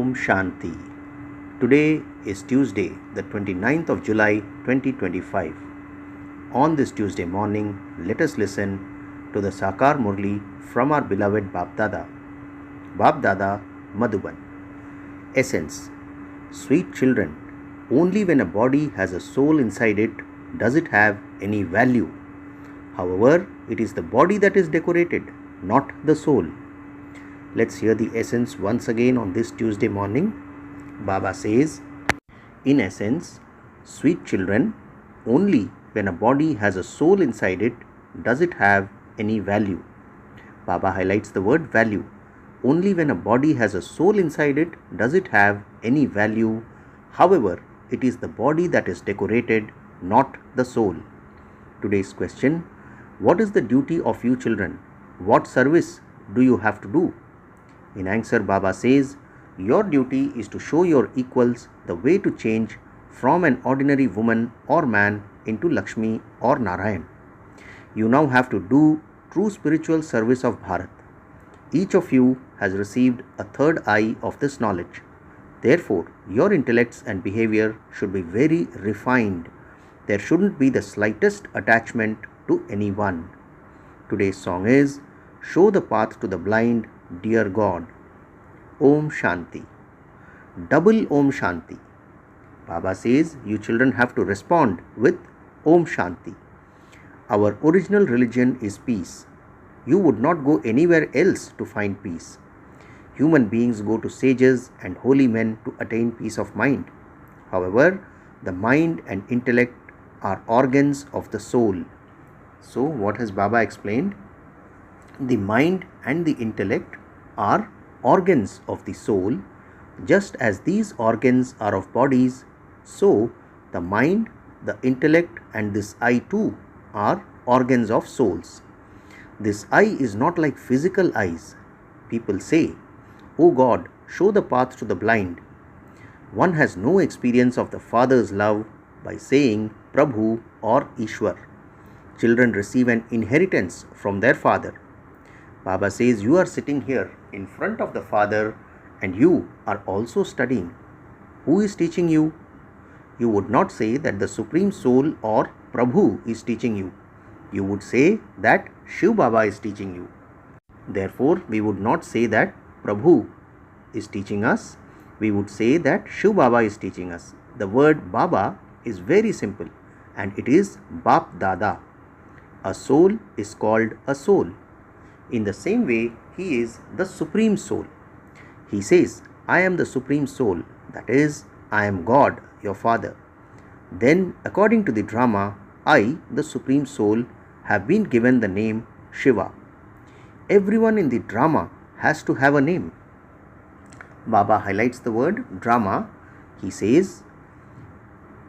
Om Shanti. Today is Tuesday, the 29th of July 2025. On this Tuesday morning, let us listen to the Sakar Murli from our beloved Bap Dada Madhuban. Essence. Sweet children, only when a body has a soul inside it does it have any value. However, it is the body that is decorated, not the soul. Let's hear the essence once again on this Tuesday morning. Baba says, in essence, sweet children, only when a body has a soul inside it does it have any value. Baba highlights the word value. Only when a body has a soul inside it does it have any value. However, it is the body that is decorated, not the soul. Today's question: what is the duty of you children? What service do you have to do? In answer, Baba says, your duty is to show your equals the way to change from an ordinary woman or man into Lakshmi or Narayan. You now have to do true spiritual service of Bharat. Each of you has received a third eye of this knowledge. Therefore, your intellects and behavior should be very refined. There shouldn't be the slightest attachment to anyone. Today's song is Show the Path to the Blind, Dear God. Om Shanti. Double Om Shanti. Baba says you children have to respond with Om Shanti. Our original religion is peace. You would not go anywhere else to find peace. Human beings go to sages and holy men to attain peace of mind. However, the mind and intellect are organs of the soul. So, what has Baba explained? The mind and the intellect are organs of the soul. Just as these organs are of bodies, so the mind, the intellect and this eye too are organs of souls. This eye is not like physical eyes. People say, "O God, show the path to the blind." One has no experience of the Father's love by saying Prabhu or Ishwar. Children receive an inheritance from their father. Baba says you are sitting here in front of the Father and you are also studying. Who is teaching you? You would not say that the Supreme Soul or Prabhu is teaching you. You would say that Shiv Baba is teaching you. Therefore, we would not say that Prabhu is teaching us. We would say that Shiv Baba is teaching us. The word Baba is very simple and it is Bap Dada. A soul is called a soul. In the same way, he is the Supreme Soul. He says, I am the Supreme Soul, that is, I am God, your Father. Then, according to the drama, I, the Supreme Soul, have been given the name Shiva. Everyone in the drama has to have a name. Baba highlights the word drama. He says,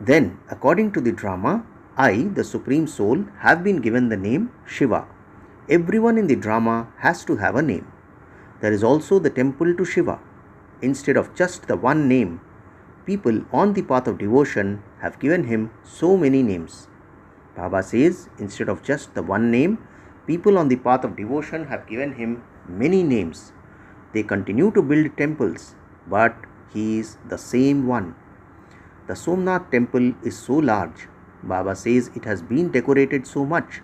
then, according to the drama, I, the Supreme Soul, have been given the name Shiva. Everyone in the drama has to have a name. There is also the temple to Shiva. Instead of just the one name, people on the path of devotion have given him so many names. Baba says, instead of just the one name, people on the path of devotion have given him many names. They continue to build temples, but he is the same one. The Somnath temple is so large. Baba says it has been decorated so much.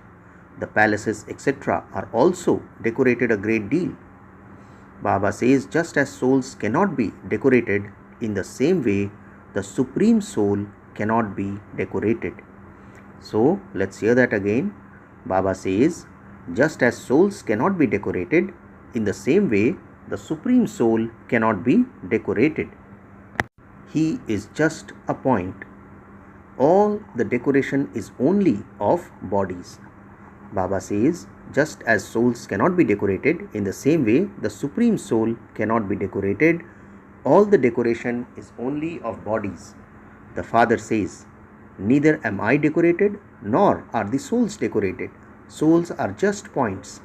The palaces, etc. are also decorated a great deal. Baba says just as souls cannot be decorated, in the same way the Supreme Soul cannot be decorated. So let's hear that again. Baba says just as souls cannot be decorated, in the same way the Supreme Soul cannot be decorated. He is just a point. All the decoration is only of bodies. Baba says, just as souls cannot be decorated, in the same way the Supreme Soul cannot be decorated. All the decoration is only of bodies. The Father says, neither am I decorated, nor are the souls decorated. Souls are just points.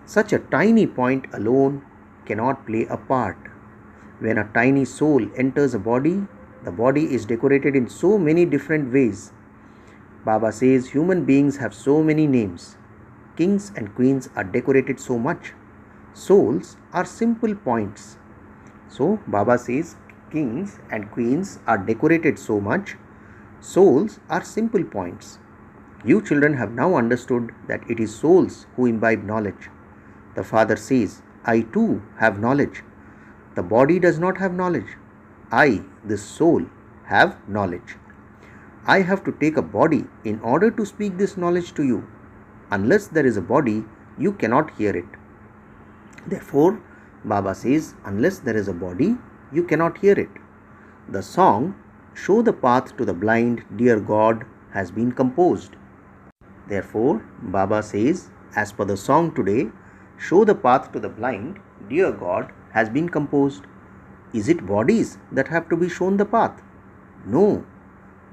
Such a tiny point alone cannot play a part. When a tiny soul enters a body, the body is decorated in so many different ways. Baba says human beings have so many names. Kings and queens are decorated so much. Souls are simple points. So Baba says kings and queens are decorated so much, souls are simple points. You children have now understood that it is souls who imbibe knowledge. The Father says, I too have knowledge. The body does not have knowledge. I, this soul, have knowledge. I have to take a body in order to speak this knowledge to you. Unless there is a body, you cannot hear it. Therefore, Baba says, unless there is a body, you cannot hear it. The song, Show the Path to the Blind, Dear God, has been composed. Therefore, Baba says, as per the song today, Show the Path to the Blind, Dear God, has been composed. Is it bodies that have to be shown the path? No.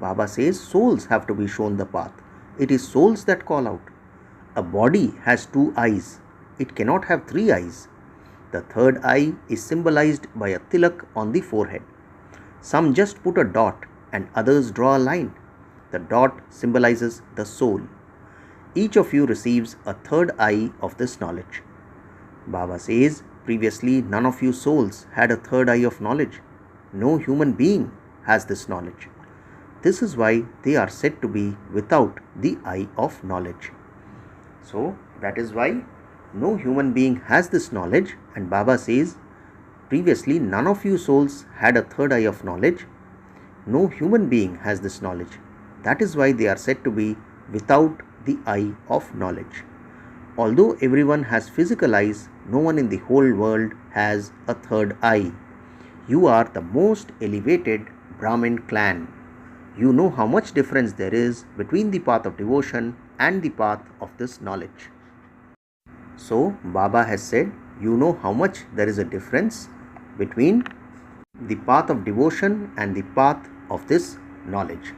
Baba says souls have to be shown the path. It is souls that call out. A body has 2 eyes. It cannot have 3 eyes. The third eye is symbolized by a tilak on the forehead. Some just put a dot and others draw a line. The dot symbolizes the soul. Each of you receives a third eye of this knowledge. Baba says, previously none of you souls had a third eye of knowledge. No human being has this knowledge. This is why they are said to be without the eye of knowledge. So that is why no human being has this knowledge, and Baba says, previously none of you souls had a third eye of knowledge. No human being has this knowledge. That is why they are said to be without the eye of knowledge. Although everyone has physical eyes, no one in the whole world has a third eye. You are the most elevated Brahmin clan. You know how much difference there is between the path of devotion and the path of this knowledge. So, Baba has said, you know how much there is a difference between the path of devotion and the path of this knowledge.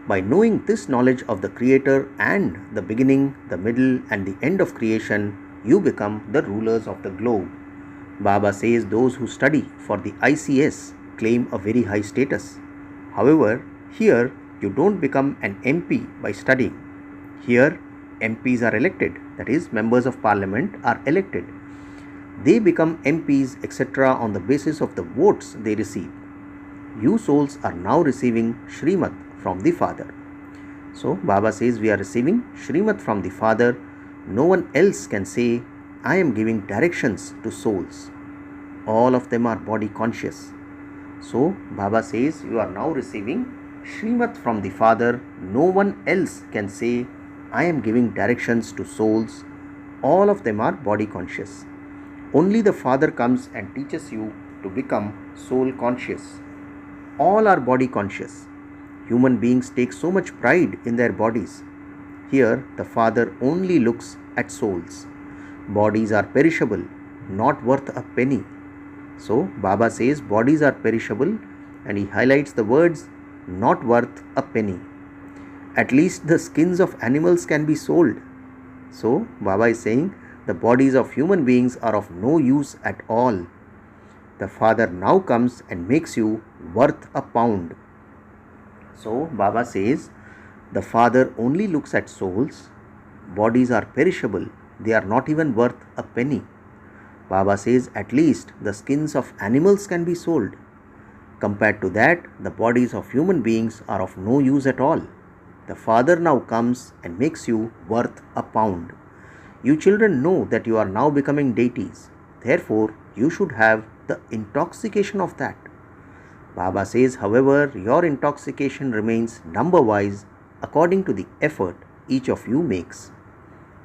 By knowing this knowledge of the Creator and the beginning, the middle and the end of creation, you become the rulers of the globe. Baba says those who study for the ICS claim a very high status. However, here you don't become an MP by studying. Here MPs are elected, that is, members of parliament are elected. They become MPs, etc. on the basis of the votes they receive. You souls are now receiving Shrimat from the Father. So Baba says we are receiving Shrimat from the Father. No one else can say, I am giving directions to souls. All of them are body conscious. So Baba says you are now receiving Shrimat from the Father. No one else can say, I am giving directions to souls. All of them are body conscious. Only the Father comes and teaches you to become soul conscious. All are body conscious. Human beings take so much pride in their bodies. Here the Father only looks at souls. Bodies are perishable, not worth a penny. So Baba says bodies are perishable, and he highlights the words not worth a penny. At least the skins of animals can be sold. So Baba is saying the bodies of human beings are of no use at all. The Father now comes and makes you worth a pound. So Baba says the Father only looks at souls. Bodies are perishable. They are not even worth a penny. Baba says at least the skins of animals can be sold. Compared to that, the bodies of human beings are of no use at all. The Father now comes and makes you worth a pound. You children know that you are now becoming deities. Therefore, you should have the intoxication of that. Baba says, however, your intoxication remains number-wise according to the effort each of you makes.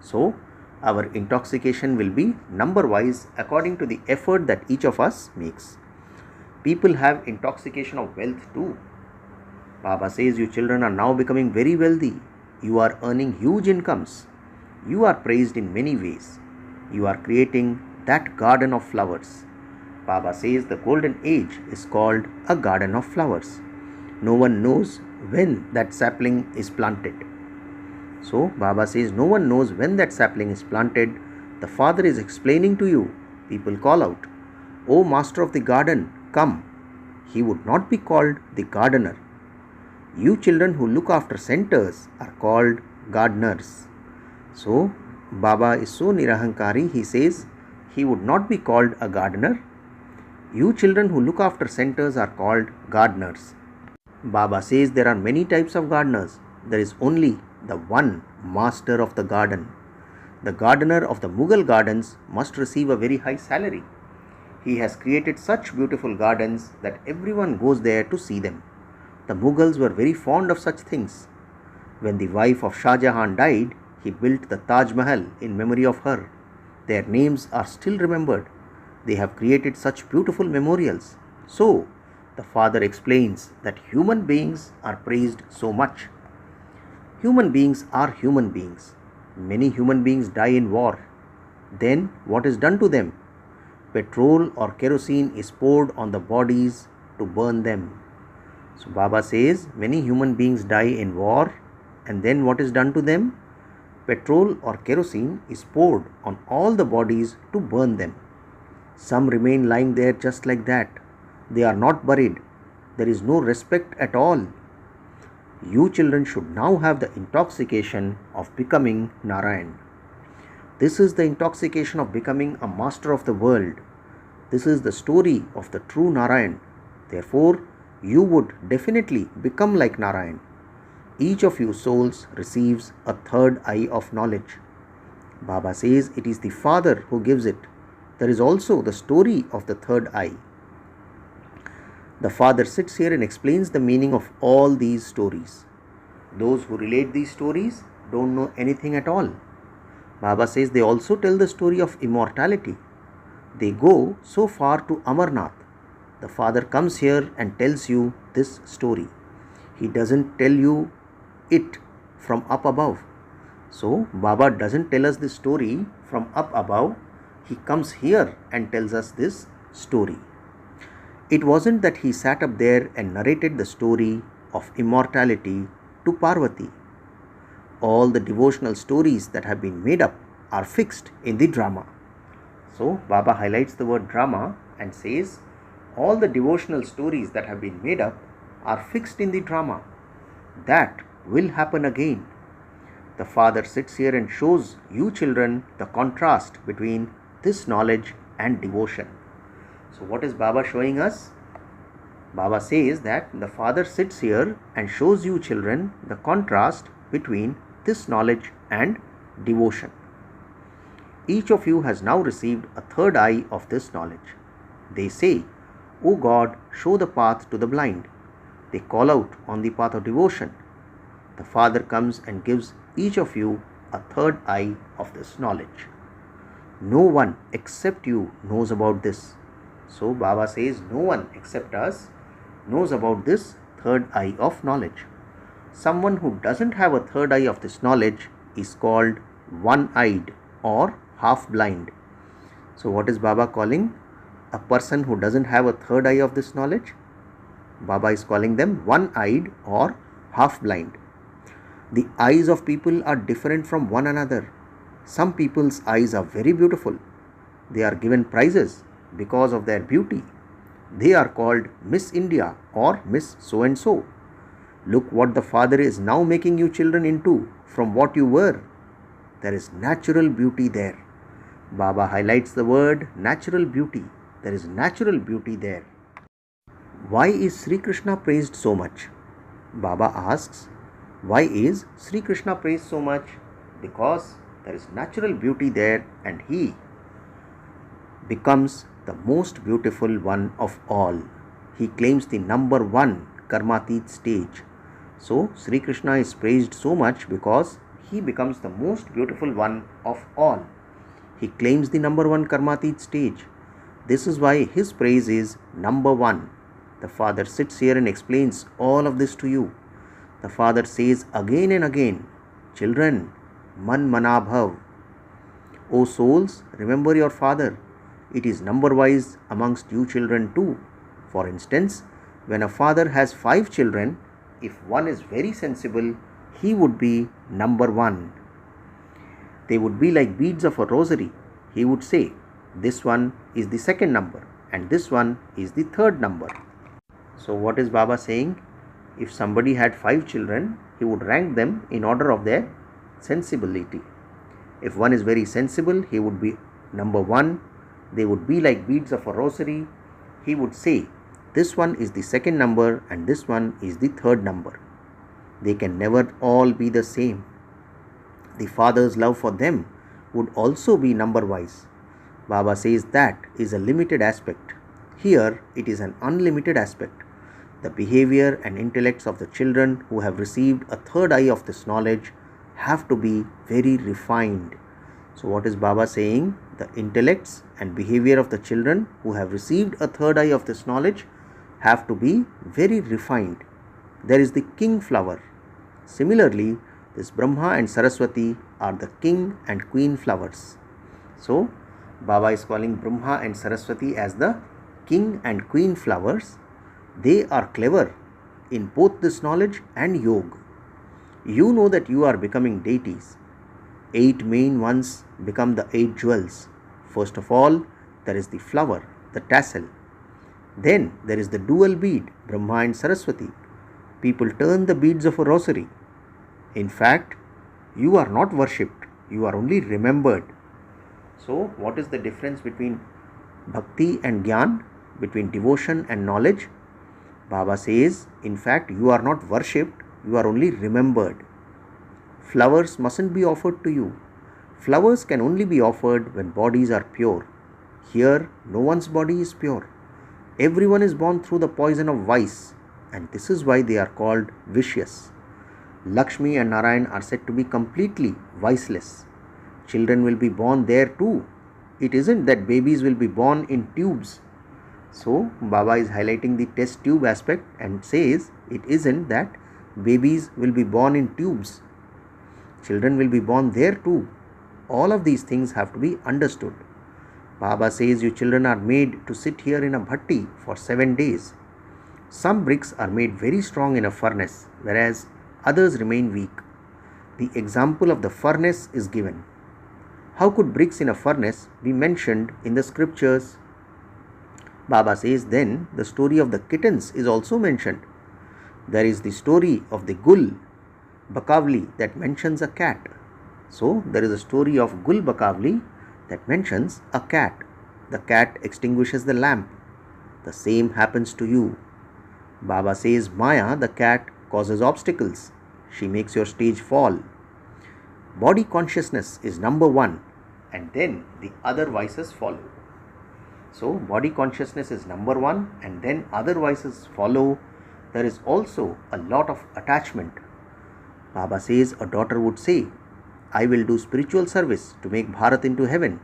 So, our intoxication will be number-wise according to the effort that each of us makes. People have intoxication of wealth too. Baba says you children are now becoming very wealthy. You are earning huge incomes. You are praised in many ways. You are creating that garden of flowers. Baba says the golden age is called a garden of flowers. No one knows when that sapling is planted. So Baba says no one knows when that sapling is planted. The Father is explaining to you. People call out, O Master of the garden, come. He would not be called the gardener. You children who look after centers are called gardeners. So Baba is so nirahankari, he says he would not be called a gardener. You children who look after centers are called gardeners. Baba says there are many types of gardeners. There is only the one master of the garden. The gardener of the Mughal gardens must receive a very high salary. He has created such beautiful gardens that everyone goes there to see them. The Mughals were very fond of such things. When the wife of Shah Jahan died, he built the Taj Mahal in memory of her. Their names are still remembered. They have created such beautiful memorials. So, the father explains that human beings are praised so much. Human beings are human beings. Many human beings die in war. Then what is done to them? Petrol or kerosene is poured on the bodies to burn them. So Baba says many human beings die in war, and then what is done to them? Petrol or kerosene is poured on all the bodies to burn them. Some remain lying there just like that. They are not buried. There is no respect at all. You children should now have the intoxication of becoming Narayan. This is the intoxication of becoming a master of the world. This is the story of the true Narayan. Therefore, you would definitely become like Narayan. Each of you souls receives a third eye of knowledge. Baba says it is the Father who gives it. There is also the story of the third eye. The Father sits here and explains the meaning of all these stories. Those who relate these stories don't know anything at all. Baba says they also tell the story of immortality. They go so far to Amarnath. The Father comes here and tells you this story. He doesn't tell you it from up above. So, Baba doesn't tell us this story from up above. He comes here and tells us this story. It wasn't that he sat up there and narrated the story of immortality to Parvati. All the devotional stories that have been made up are fixed in the drama. So, Baba highlights the word drama and says, all the devotional stories that have been made up are fixed in the drama. That will happen again. The Father sits here and shows you children the contrast between this knowledge and devotion. So what is Baba showing us? Baba says that the Father sits here and shows you children the contrast between this knowledge and devotion. Each of you has now received a third eye of this knowledge. They say, O God, show the path to the blind. They call out on the path of devotion. The Father comes and gives each of you a third eye of this knowledge. No one except you knows about this. So Baba says no one except us knows about this third eye of knowledge. Someone who doesn't have a third eye of this knowledge is called one-eyed or half-blind. So what is Baba calling? A person who doesn't have a third eye of this knowledge? Baba is calling them one-eyed or half-blind. The eyes of people are different from one another. Some people's eyes are very beautiful. They are given prizes because of their beauty. They are called Miss India or Miss so-and-so. Look what the Father is now making you children into from what you were. There is natural beauty there. Baba highlights the word natural beauty. There is natural beauty there. Why is Sri Krishna praised so much? Baba asks, why is Sri Krishna praised so much? Because there is natural beauty there and he becomes the most beautiful one of all. He claims the number one Karmatit stage. So Sri Krishna is praised so much because he becomes the most beautiful one of all. He claims the number one Karmatit stage. This is why his praise is number one. The Father sits here and explains all of this to you. The Father says again and again, children, man manabhav. O souls, remember your Father. It is number-wise amongst you children too. For instance, when a father has 5 children, if one is very sensible, he would be number 1. They would be like beads of a rosary. He would say, this one is the second number and this one is the third number. So what is Baba saying? If somebody had 5 children, he would rank them in order of their sensibility. If one is very sensible, he would be number 1. They would be like beads of a rosary. he would say, this one is the second number and this one is the third number. They can never all be the same. The Father's love for them would also be number-wise. Baba says that is a limited aspect. Here it is an unlimited aspect. The behavior and intellects of the children who have received a third eye of this knowledge have to be very refined. So what is Baba saying? The intellects and behavior of the children who have received a third eye of this knowledge have to be very refined. There is the king flower. Similarly, this Brahma and Saraswati are the king and queen flowers. So Baba is calling Brahma and Saraswati as the king and queen flowers. They are clever in both this knowledge and yoga. You know that you are becoming deities. 8 main ones become the 8 jewels. First of all, there is the flower, the tassel. Then there is the dual bead, Brahma and Saraswati. People turn the beads of a rosary. In fact, you are not worshipped, you are only remembered. So, what is the difference between bhakti and jnana, between devotion and knowledge? Baba says, in fact, you are not worshipped, you are only remembered. Flowers mustn't be offered to you. Flowers can only be offered when bodies are pure. Here, no one's body is pure. Everyone is born through the poison of vice, and this is why they are called vicious. Lakshmi and Narayan are said to be completely viceless. Children will be born there too. It isn't that babies will be born in tubes. So, Baba is highlighting the test tube aspect and says it isn't that babies will be born in tubes. Children will be born there too. All of these things have to be understood. Baba says you children are made to sit here in a bhatti for 7 days. Some bricks are made very strong in a furnace, whereas others remain weak. The example of the furnace is given. How could bricks in a furnace be mentioned in the scriptures? Baba says then the story of the kittens is also mentioned. There is the story of the Gul Bakavli that mentions a cat. So there is a story of Gul Bakavli that mentions a cat. The cat extinguishes the lamp. The same happens to you. Baba says Maya, the cat, causes obstacles. She makes your stage fall. Body consciousness is number 1, and then the other vices follow. So body consciousness is number 1 and then other vices follow. There is also a lot of attachment. Baba says a daughter would say, I will do spiritual service to make Bharat into heaven.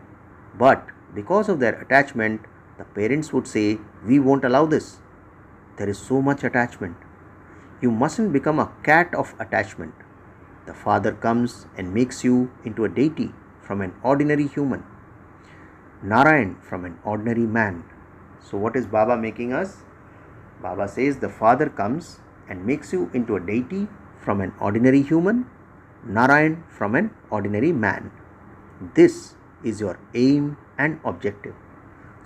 But because of their attachment, the parents would say, we won't allow this. There is so much attachment. You mustn't become a cat of attachment. The Father comes and makes you into a deity from an ordinary human. Narayan from an ordinary man. So what is Baba making us? Baba says the Father comes and makes you into a deity from an ordinary human, Narayan from an ordinary man. This is your aim and objective.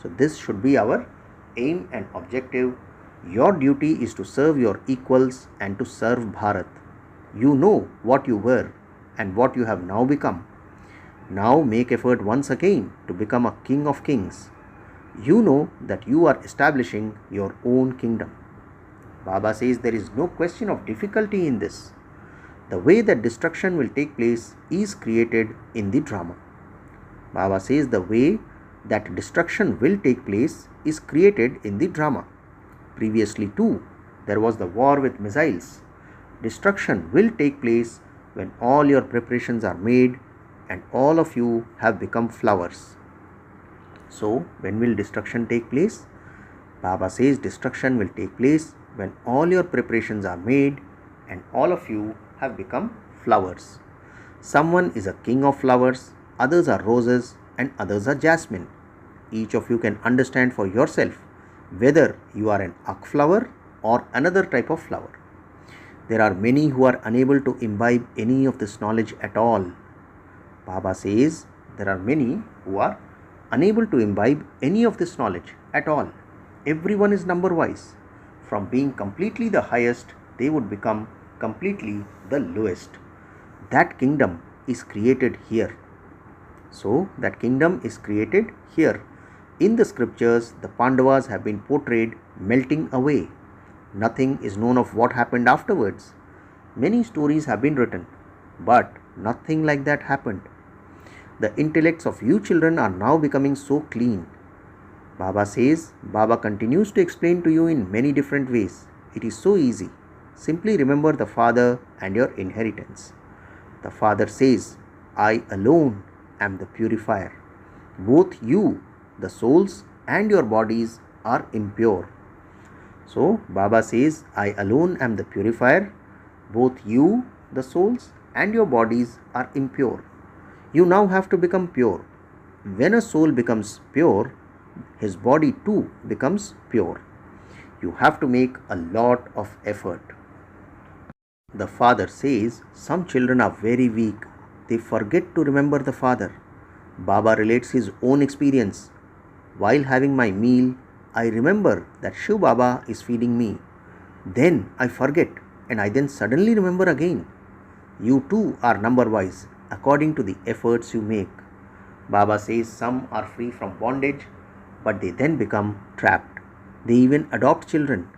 So this should be our aim and objective. Your duty is to serve your equals and to serve Bharat. You know what you were and what you have now become. Now make effort once again to become a king of kings. You know that you are establishing your own kingdom. Baba says there is no question of difficulty in this. The way that destruction will take place is created in the drama. Baba says the way that destruction will take place is created in the drama. Previously too, there was the war with missiles. Destruction will take place when all your preparations are made and all of you have become flowers. So, when will destruction take place? Baba says destruction will take place when all your preparations are made and all of you have become flowers. Someone is a king of flowers, others are roses and others are jasmine. Each of you can understand for yourself whether you are an ak flower or another type of flower. There are many who are unable to imbibe any of this knowledge at all. Baba says there are many who are unable to imbibe any of this knowledge at all. Everyone is number wise. From being completely the highest, they would become completely the lowest. That kingdom is created here. So that kingdom is created here. In the scriptures, the Pandavas have been portrayed melting away. Nothing is known of what happened afterwards. Many stories have been written, but nothing like that happened. The intellects of you children are now becoming so clean. Baba says, Baba continues to explain to you in many different ways. It is so easy. Simply remember the Father and your inheritance. The Father says, I alone am the purifier. Both you, the souls, and your bodies are impure. So, Baba says, I alone am the purifier. Both you, the souls, and your bodies are impure. You now have to become pure. When a soul becomes pure, his body too becomes pure. You have to make a lot of effort. The Father says, some children are very weak. They forget to remember the Father. Baba relates his own experience. While having my meal, I remember that Shiv Baba is feeding me. Then I forget, and I then suddenly remember again. You too are number wise according to the efforts you make. Baba says some are free from bondage, but they then become trapped. They even adopt children.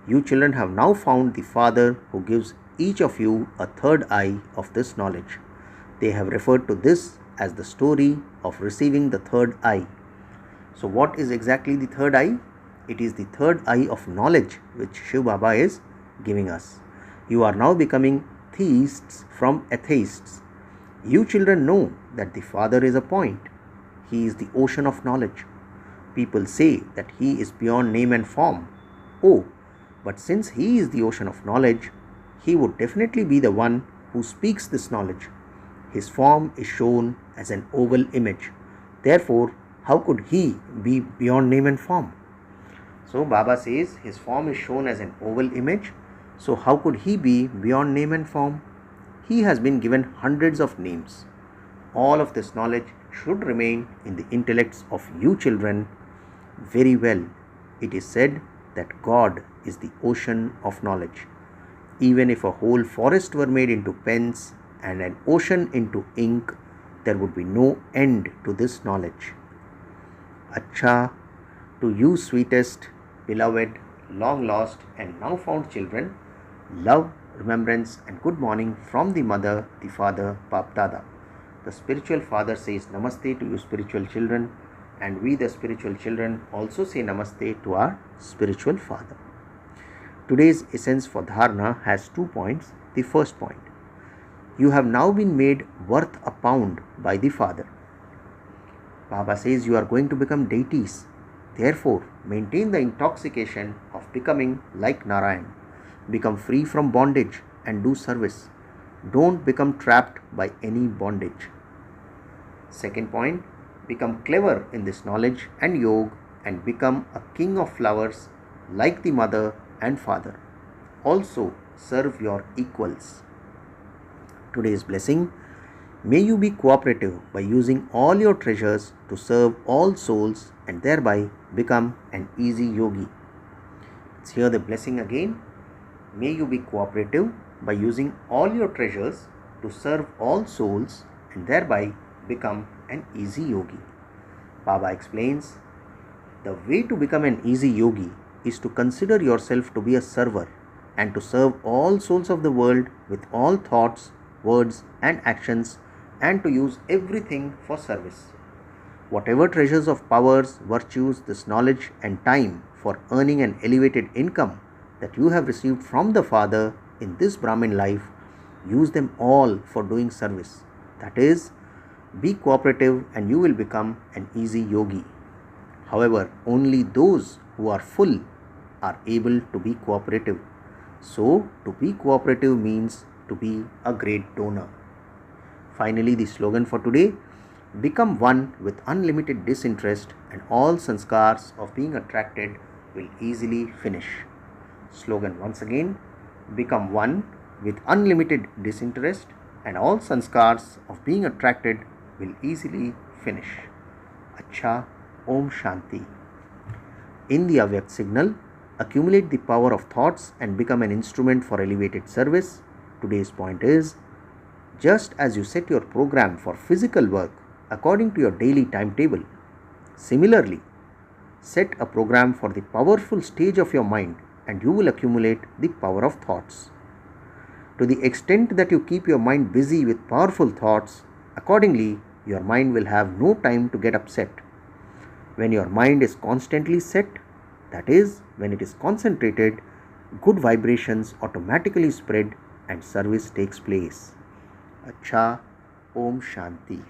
You children have now found the Father who gives each of you a third eye of this knowledge. They have referred to this as the story of receiving the third eye. So what is exactly the third eye? It is the third eye of knowledge which Shiv Baba is giving us. You are now becoming theists from atheists. You children know that the Father is a point. He is the ocean of knowledge. People say that He is beyond name and form. Oh, but since He is the ocean of knowledge, He would definitely be the one who speaks this knowledge. His form is shown as an oval image. Therefore, how could He be beyond name and form? So Baba says His form is shown as an oval image. So how could He be beyond name and form? He has been given hundreds of names. All of this knowledge should remain in the intellects of you children. Very well, it is said that God is the ocean of knowledge. Even if a whole forest were made into pens and an ocean into ink, there would be no end to this knowledge. Acha, to you sweetest, beloved, long lost and now found children, love, remembrance and good morning from the mother, the father, Bap Dada. The spiritual father says namaste to you spiritual children, and we the spiritual children also say namaste to our spiritual father. Today's essence for dharana has 2 points. The first point, you have now been made worth a pound by the Father. Baba says you are going to become deities. Therefore, maintain the intoxication of becoming like Narayan. Become free from bondage and do service. Don't become trapped by any bondage. Second point, become clever in this knowledge and yoga and become a king of flowers like the mother and father. Also, serve your equals. Today's blessing, may you be cooperative by using all your treasures to serve all souls and thereby become an easy yogi. Let's hear the blessing again. May you be cooperative by using all your treasures to serve all souls and thereby become an easy yogi. Baba explains, the way to become an easy yogi is to consider yourself to be a server and to serve all souls of the world with all thoughts, words and actions, and to use everything for service. Whatever treasures of powers, virtues, this knowledge and time for earning an elevated income that you have received from the Father in this Brahmin life, use them all for doing service. That is, be cooperative and you will become an easy yogi. However, only those who are full are able to be cooperative. So, to be cooperative means to be a great donor. Finally, the slogan for today, become one with unlimited disinterest and all sanskars of being attracted will easily finish. Slogan once again, become one with unlimited disinterest and all sanskars of being attracted will easily finish. Acha, Om Shanti. In the Avyakt signal, accumulate the power of thoughts and become an instrument for elevated service. Today's point is, just as you set your program for physical work according to your daily timetable, similarly, Set a program for the powerful stage of your mind and you will accumulate the power of thoughts. To the extent that you keep your mind busy with powerful thoughts, accordingly, your mind will have no time to get upset. When your mind is constantly set, that is, when it is concentrated, good vibrations automatically spread and service takes place. Acha, Om Shanti.